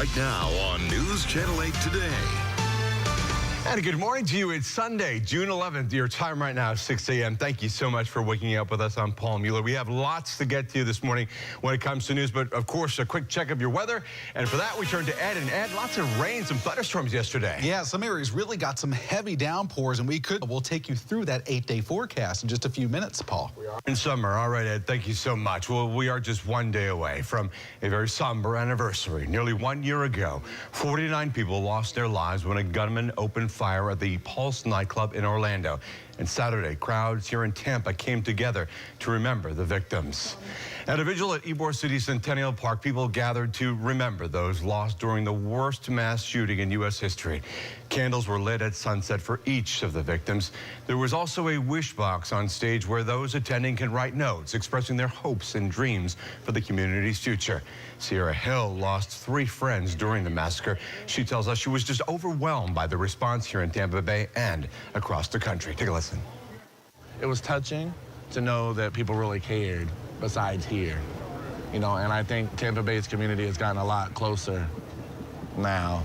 right now on News Channel 8 Today. And good morning to you. It's Sunday, June 11th. Your time right now is 6 a.m. Thank you so much for waking up with us. I'm Paul Mueller. We have lots to get to this morning when it comes to news, but of course, a quick check of your weather. And for that, we turn to Ed. And Ed, lots of rain, some thunderstorms yesterday. Yeah, some areas really got some heavy downpours, and we'll take you through that 8-day forecast in just a few minutes, Paul. We are in summer. All right, Ed, thank you so much. Well, we are just one day away from a very somber anniversary. Nearly 1 year ago, 49 people lost their lives when a gunman opened fire at the Pulse nightclub in Orlando. And Saturday, crowds here in Tampa came together to remember the victims. At a vigil at Ybor City Centennial Park, people gathered to remember those lost during the worst mass shooting in U.S. history. Candles were lit at sunset for each of the victims. There was also a wish box on stage where those attending can write notes expressing their hopes and dreams for the community's future. Sierra Hill lost 3 friends during the massacre. She tells us she was just overwhelmed by the response here in Tampa Bay and across the country. Take a listen. It was touching to know that people really cared besides here, and I think Tampa Bay's community has gotten a lot closer now,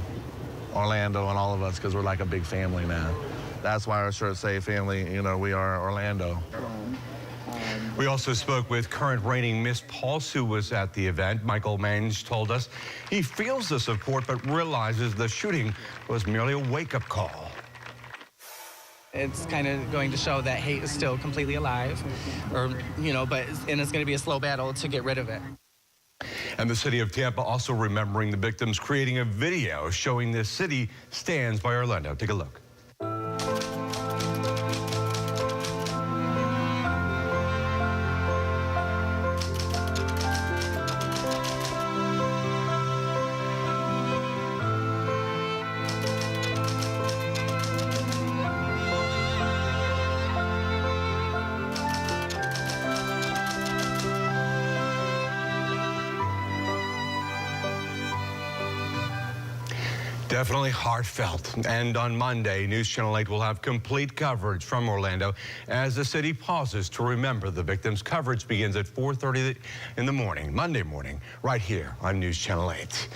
Orlando and all of us, because we're like a big family now. That's why our shirts say family, we are Orlando. We also spoke with current reigning Miss Pulse, who was at the event. Michael Mange told us he feels the support but realizes the shooting was merely a wake-up call. It's kind of going to show that hate is still completely alive, and it's going to be a slow battle to get rid of it. And the city of Tampa also remembering the victims, creating a video showing the city stands by Orlando. Take a look. Definitely heartfelt. And on Monday, News Channel 8 will have complete coverage from Orlando as the city pauses to remember the victims. Coverage begins at 4:30 in the morning, Monday morning, right here on News Channel 8.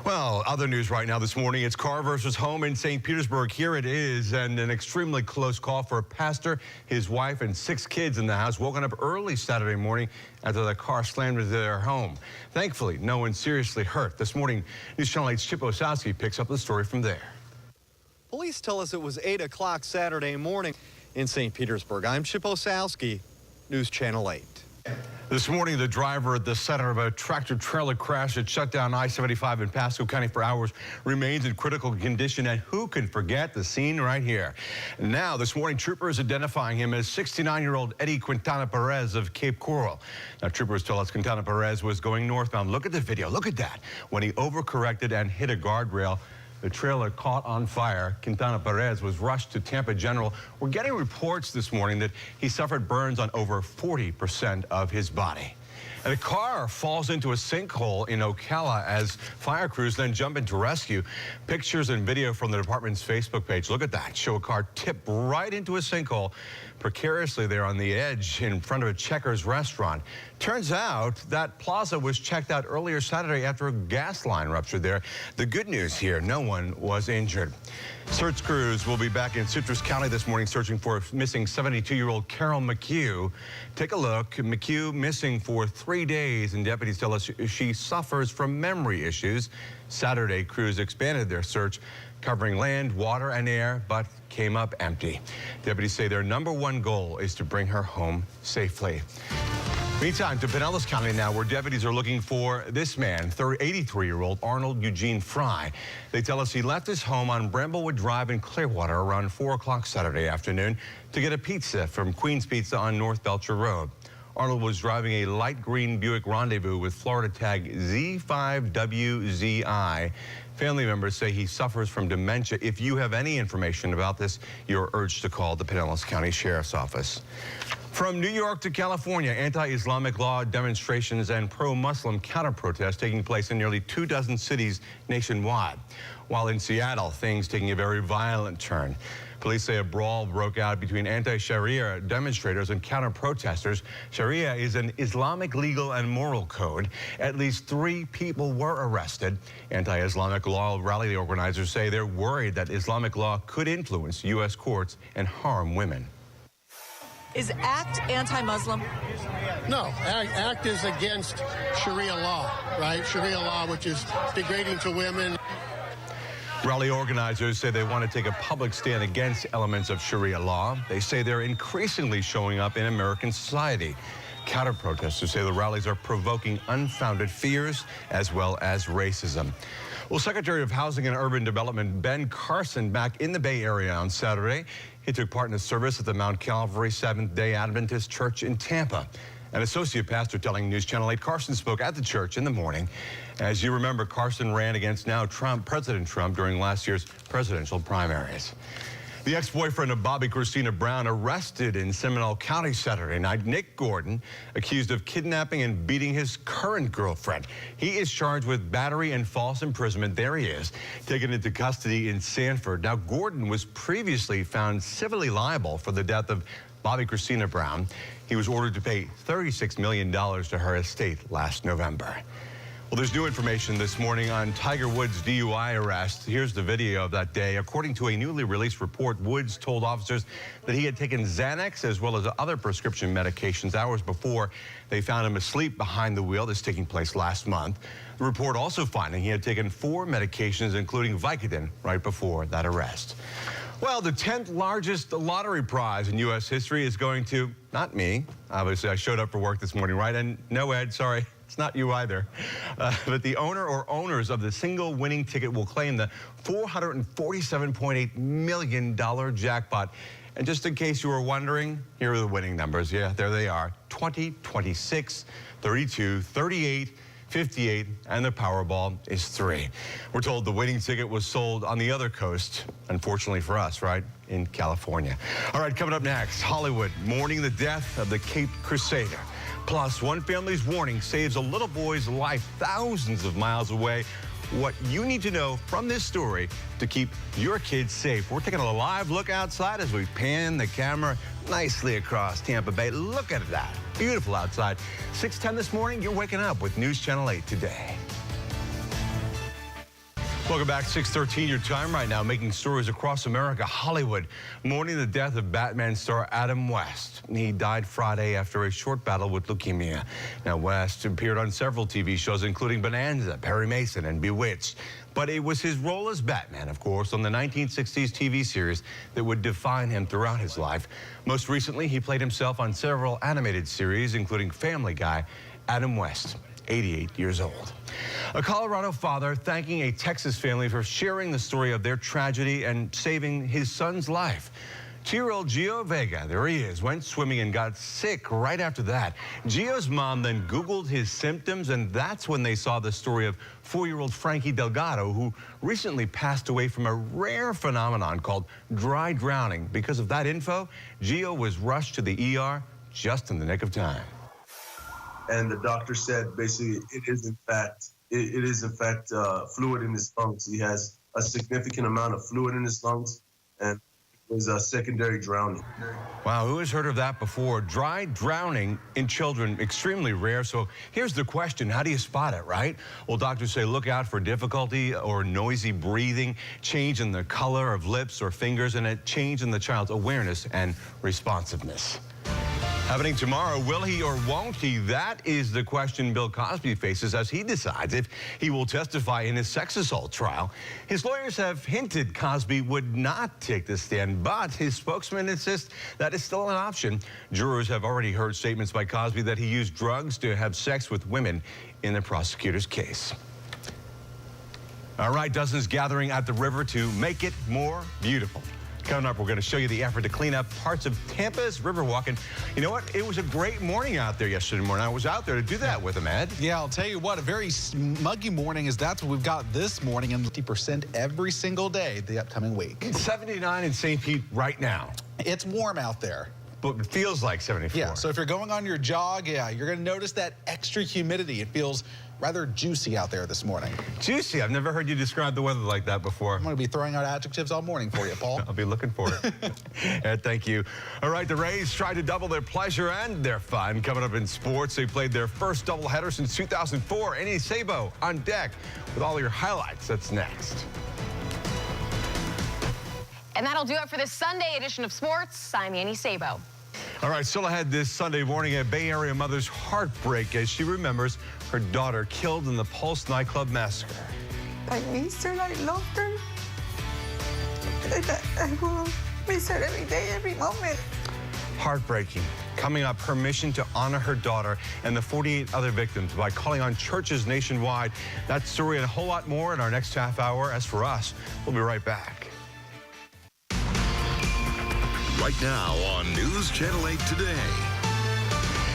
Well, other news right now this morning, it's car versus home in St. Petersburg. Here it is, and an extremely close call for a pastor, his wife, and 6 kids in the house, woken up early Saturday morning after the car slammed into their home. Thankfully, no one seriously hurt. This morning, News Channel 8's Chip Osowski picks up the story from there. Police tell us it was 8 o'clock Saturday morning in St. Petersburg. I'm Chip Osowski, News Channel 8. This morning, the driver at the center of a tractor-trailer crash that shut down I-75 in Pasco County for hours remains in critical condition, and who can forget the scene right here? Now, this morning, troopers identifying him as 69-year-old Eddie Quintana Perez of Cape Coral. Now, troopers tell us Quintana Perez was going northbound. Look at the video. Look at that. When he overcorrected and hit a guardrail, the trailer caught on fire. Quintana Perez was rushed to Tampa General. We're getting reports this morning that he suffered burns on over 40% of his body. And a car falls into a sinkhole in Ocala as fire crews then jump in to rescue. Pictures and video from the department's Facebook page, look at that, show a car tip right into a sinkhole precariously there on the edge in front of a Checkers restaurant. Turns out that plaza was checked out earlier Saturday after a gas line ruptured there. The good news here, no one was injured. Search crews will be back in Citrus County this morning searching for missing 72-year-old Carol McHugh. Take a look. McHugh missing for 3 days, and deputies tell us she suffers from memory issues. Saturday, crews expanded their search, covering land, water, and air, but came up empty. Deputies say their #1 goal is to bring her home safely. Meantime, to Pinellas County now, where deputies are looking for this man, 83-year-old Arnold Eugene Fry. They tell us he left his home on Bramblewood Drive in Clearwater around 4 o'clock Saturday afternoon to get a pizza from Queen's Pizza on North Belcher Road. Arnold was driving a light green Buick Rendezvous with Florida tag Z5WZI. Family members say he suffers from dementia. If you have any information about this, you're urged to call the Pinellas County Sheriff's Office. From New York to California, anti-Islamic law demonstrations and pro-Muslim counter-protests taking place in nearly 24 cities nationwide. While in Seattle, things taking a very violent turn. Police say a brawl broke out between anti-Sharia demonstrators and counter-protesters. Sharia is an Islamic legal and moral code. At least 3 people were arrested. Anti-Islamic law rally organizers say they're worried that Islamic law could influence U.S. courts and harm women. Is ACT anti-Muslim? No, ACT is against Sharia law, right? Sharia law, which is degrading to women. Rally organizers say they want to take a public stand against elements of Sharia law. They say they're increasingly showing up in American society. Counter-protesters say the rallies are provoking unfounded fears as well as racism. Well, Secretary of Housing and Urban Development Ben Carson back in the Bay Area on Saturday. He took part in a service at the Mount Calvary Seventh-day Adventist Church in Tampa. An associate pastor telling News Channel 8 Carson spoke at the church in the morning. As you remember, Carson ran against now President Trump during last year's presidential primaries. The ex-boyfriend of Bobby Christina Brown arrested in Seminole County Saturday night. Nick Gordon, accused of kidnapping and beating his current girlfriend. He is charged with battery and false imprisonment. There he is, taken into custody in Sanford. Now, Gordon was previously found civilly liable for the death of Bobby Christina Brown. He was ordered to pay $36 million to her estate last November. Well, there's new information this morning on Tiger Woods' DUI arrest. Here's the video of that day. According to a newly released report, Woods told officers that he had taken Xanax as well as other prescription medications hours before they found him asleep behind the wheel. This taking place last month. The report also finding he had taken 4 medications, including Vicodin, right before that arrest. Well, the 10th largest lottery prize in U.S. history is going to, not me. Obviously, I showed up for work this morning, right? And no, Ed, sorry. It's not you either. But the owner or owners of the single winning ticket will claim the $447.8 million jackpot. And just in case you were wondering, here are the winning numbers. Yeah, there they are. 20, 26, 32, 38, 58, and the Powerball is 3. We're told the winning ticket was sold on the other coast, unfortunately for us, right, in California. All right, coming up next, Hollywood mourning the death of the Cape Crusader. Plus, one family's warning saves a little boy's life thousands of miles away. What you need to know from this story to keep your kids safe. We're taking a live look outside as we pan the camera nicely across Tampa Bay. Look at that. Beautiful outside. 6:10 this morning, you're waking up with News Channel 8 today. Welcome back, 6:13 your time right now, making stories across America. Hollywood mourning the death of Batman star Adam West. He died Friday after a short battle with leukemia. Now, West appeared on several TV shows, including Bonanza, Perry Mason, and Bewitched. But it was his role as Batman, of course, on the 1960s TV series that would define him throughout his life. Most recently, he played himself on several animated series, including Family Guy. Adam West, 88 years old. A Colorado father thanking a Texas family for sharing the story of their tragedy and saving his son's life. 2-year-old Gio Vega, there he is, went swimming and got sick right after that. Gio's mom then Googled his symptoms, and that's when they saw the story of 4-year-old Frankie Delgado, who recently passed away from a rare phenomenon called dry drowning. Because of that info, Gio was rushed to the ER just in the nick of time. And the doctor said basically it is in fact fluid in his lungs. He has a significant amount of fluid in his lungs, and it was a secondary drowning. Wow, who has heard of that before? Dry drowning in children, extremely rare. So here's the question, how do you spot it, right? Well, doctors say look out for difficulty or noisy breathing, change in the color of lips or fingers, and a change in the child's awareness and responsiveness. Happening tomorrow, will he or won't he? That is the question Bill Cosby faces as he decides if he will testify in his sex assault trial. His lawyers have hinted Cosby would not take the stand, but his spokesman insists that is still an option. Jurors have already heard statements by Cosby that he used drugs to have sex with women in the prosecutor's case. All right, dozens gathering at the river to make it more beautiful. Coming up, we're going to show you the effort to clean up parts of Tampa's Riverwalk. And you know what? It was a great morning out there yesterday morning. I was out there to do that with him, Ed. Yeah, I'll tell you what, a very muggy morning is that's what we've got this morning, and 50% every single day the upcoming week. It's 79 in St. Pete right now. It's warm out there. but it feels like 74. Yeah, so if you're going on your jog, yeah, you're going to notice that extra humidity. It feels rather juicy out there this morning. Juicy. I've never heard you describe the weather like that before. I'm going to be throwing out adjectives all morning for you, Paul. I'll be looking for it. Thank you. All right, the Rays tried to double their pleasure and their fun. Coming up in sports, they played their first doubleheader since 2004. Annie Sabo on deck with all your highlights. That's next. And that'll do it for this Sunday edition of Sports. I'm Annie Sabo. All right, still ahead this Sunday morning, a Bay Area mother's heartbreak as she remembers her daughter killed in the Pulse nightclub massacre. I miss her, I loved her. I will miss her every day, every moment. Heartbreaking. Coming up, her mission to honor her daughter and the 48 other victims by calling on churches nationwide. That story and a whole lot more in our next half hour. As for us, we'll be right back. Right now on News Channel 8 Today.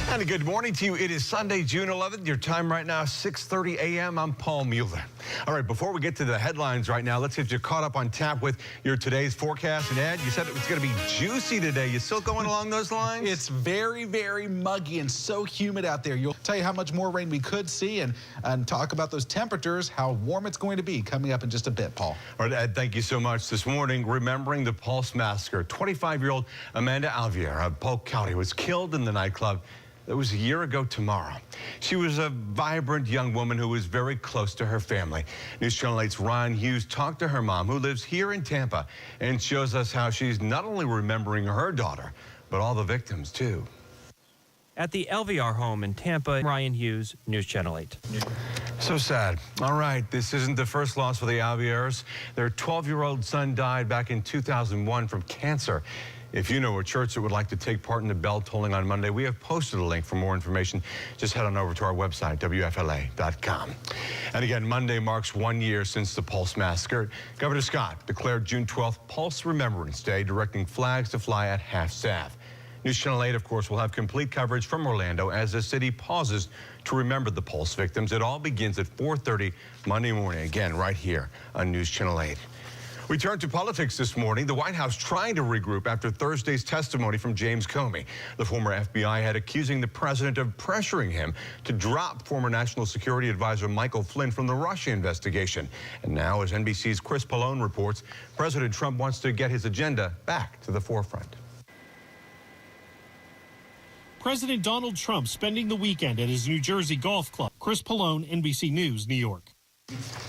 And a good morning to you. It is Sunday, June 11th. Your time right now, 6:30 a.m. I'm Paul Mueller. All right, before we get to the headlines right now, let's get you caught up on tap with your today's forecast. And Ed, you said it was going to be juicy today. You still going along those lines? It's very, very muggy and so humid out there. You'll tell you how much more rain we could see and talk about those temperatures, how warm it's going to be coming up in just a bit, Paul. All right, Ed, thank you so much. This morning, remembering the Pulse massacre. 25-year-old Amanda Alvier of Polk County was killed in the nightclub. It was a year ago tomorrow. She was a vibrant young woman who was very close to her family. News Channel 8's Ryan Hughes talked to her mom, who lives here in Tampa, and shows us how she's not only remembering her daughter, but all the victims, too. At the LVR home in Tampa, Ryan Hughes, News Channel 8. So sad. All right, this isn't the first loss for the Alviers. Their 12-year-old son died back in 2001 from cancer. If you know a church that would like to take part in the bell tolling on Monday, we have posted a link for more information. Just head on over to our website, WFLA.com. And again, Monday marks 1 year since the Pulse massacre. Governor Scott declared June 12th Pulse Remembrance Day, directing flags to fly at half-staff. News Channel 8, of course, will have complete coverage from Orlando as the city pauses to remember the Pulse victims. It all begins at 4:30 Monday morning, again, right here on News Channel 8. We turn to politics this morning. The White House trying to regroup after Thursday's testimony from James Comey. The former FBI head accusing the president of pressuring him to drop former National Security Advisor Michael Flynn from the Russia investigation. And now, as NBC's Chris Pallone reports, President Trump wants to get his agenda back to the forefront. President Donald Trump spending the weekend at his New Jersey golf club. Chris Pallone, NBC News, New York.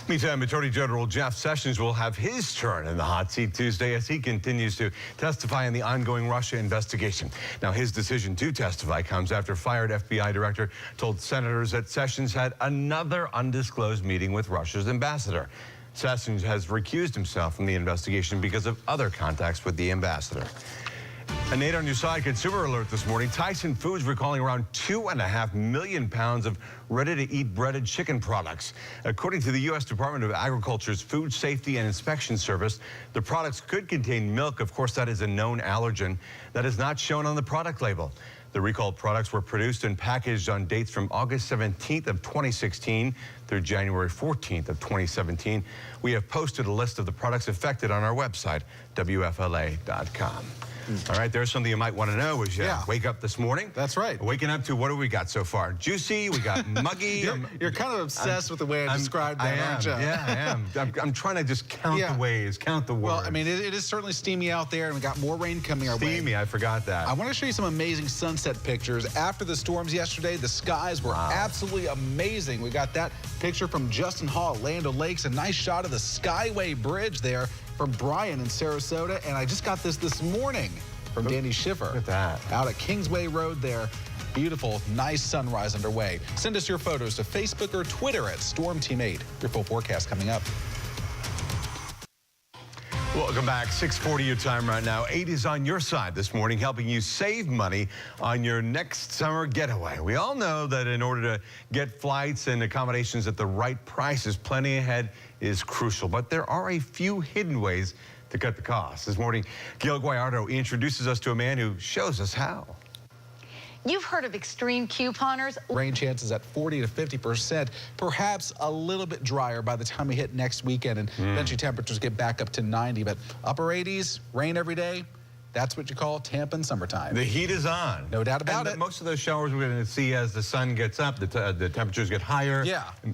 Meantime, Attorney General Jeff Sessions will have his turn in the hot seat Tuesday as he continues to testify in the ongoing Russia investigation. Now, his decision to testify comes after fired FBI director told senators that Sessions had another undisclosed meeting with Russia's ambassador. Sessions has recused himself from the investigation because of other contacts with the ambassador. And Nate, on your side, consumer alert this morning. Tyson Foods recalling around 2.5 million pounds of ready-to-eat breaded chicken products. According to the U.S. Department of Agriculture's Food Safety and Inspection Service, the products could contain milk. Of course, that is a known allergen that is not shown on the product label. The recalled products were produced and packaged on dates from August 17th of 2016 through January 14th of 2017. We have posted a list of the products affected on our website, WFLA.com. All right, there's something you might want to know as you wake up this morning. That's right. Waking up to what do we got so far? Juicy, we got muggy. You're kind of obsessed with the way I described that, aren't you? Yeah, I am. I'm trying to just count the ways, count the words. Well, I mean, it is certainly steamy out there, and we got more rain coming our way. Steamy, I forgot that. I want to show you some amazing sunset pictures. After the storms yesterday, the skies were absolutely amazing. We got that picture from Justin Hall at Land O'Lakes, a nice shot of the Skyway Bridge there from Brian in Sarasota, and I just got this morning from Danny Schiffer. Look at that. Out at Kingsway Road there. Beautiful, nice sunrise underway. Send us your photos to Facebook or Twitter at Storm Team 8. Your full forecast coming up. Welcome back. 6:40 your time right now. 8 is on your side this morning, helping you save money on your next summer getaway. We all know that in order to get flights and accommodations at the right prices, planning ahead is crucial. But there are a few hidden ways to cut the cost. This morning, Gail Guayardo introduces us to a man who shows us how. You've heard of extreme couponers. Rain chances at 40 to 50%, perhaps a little bit drier by the time we hit next weekend, and eventually temperatures get back up to 90, but upper 80s, rain every day. That's what you call Tampa in summertime. The heat is on. No doubt about it. Most of those showers we're going to see as the sun gets up, the temperatures get higher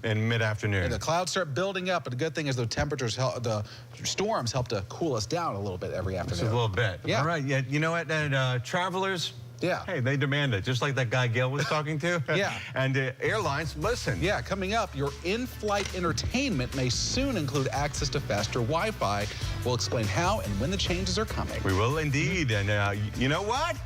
in mid-afternoon. And the clouds start building up, but the good thing is the temperatures, the storms help to cool us down a little bit every afternoon. Just a little bit. Yeah. All right. Yeah. You know what? And travelers. Yeah. Hey, they demand it, just like that guy Gail was talking to. Yeah. And airlines, listen. Yeah, coming up, your in-flight entertainment may soon include access to faster Wi-Fi. We'll explain how and when the changes are coming. We will indeed. And you know what?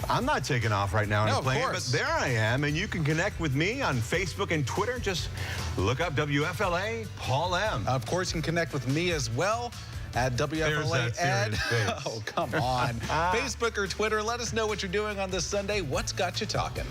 I'm not taking off right now on a plane, but there I am, and you can connect with me on Facebook and Twitter. Just look up WFLA Paul M. Of course, you can connect with me as well at WFLA Ed. Oh, come on. Facebook or Twitter, let us know what you're doing on this Sunday. What's got you talking?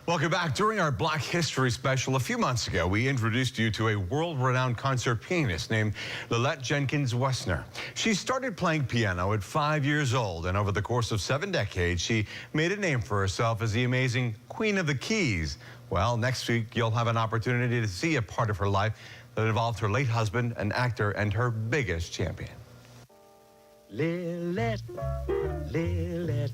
Welcome back. During our Black History special a few months ago, we introduced you to a world-renowned concert pianist named Lillette Jenkins Wessner. She started playing piano at 5 years old, and over the course of 7 decades, she made a name for herself as the amazing Queen of the Keys. Well, next week, you'll have an opportunity to see a part of her life that involved her late husband, an actor, and her biggest champion. Lillette, Lillette.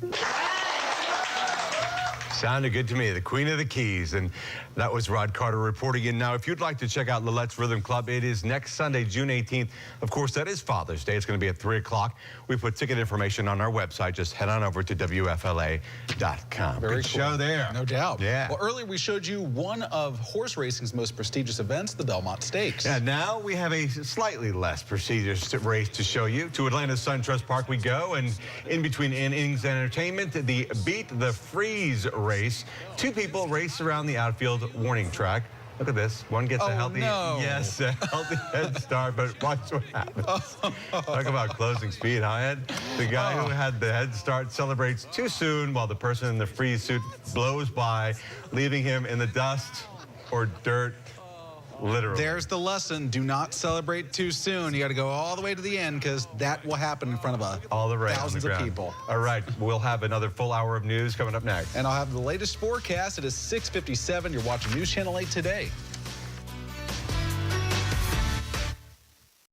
Sounded good to me, the Queen of the Keys. And that was Rod Carter reporting in. Now, if you'd like to check out Lillette's Rhythm Club, it is next Sunday, June 18th. Of course, that is Father's Day. It's going to be at 3 o'clock. We put ticket information on our website. Just head on over to WFLA.com. Very good cool. show there. No doubt. Yeah. Well, earlier we showed you one of horse racing's most prestigious events, the Belmont Stakes. And now we have a slightly less prestigious race to show you. To Atlanta's SunTrust Park we go, and in between innings entertainment, the Beat the Freeze race. 2 people race around the outfield warning track. Look at this. One gets a healthy, yes, a healthy head start, but watch what happens. Talk about closing speed, huh, Ed? The guy who had the head start celebrates too soon while the person in the freeze suit blows by, leaving him in the dust or dirt. Literally. There's the lesson. Do not celebrate too soon. You got to go all the way to the end, because that will happen in front of thousands of people. All right. We'll have another full hour of news coming up next. And I'll have the latest forecast. It is 6:57. You're watching News Channel 8 today.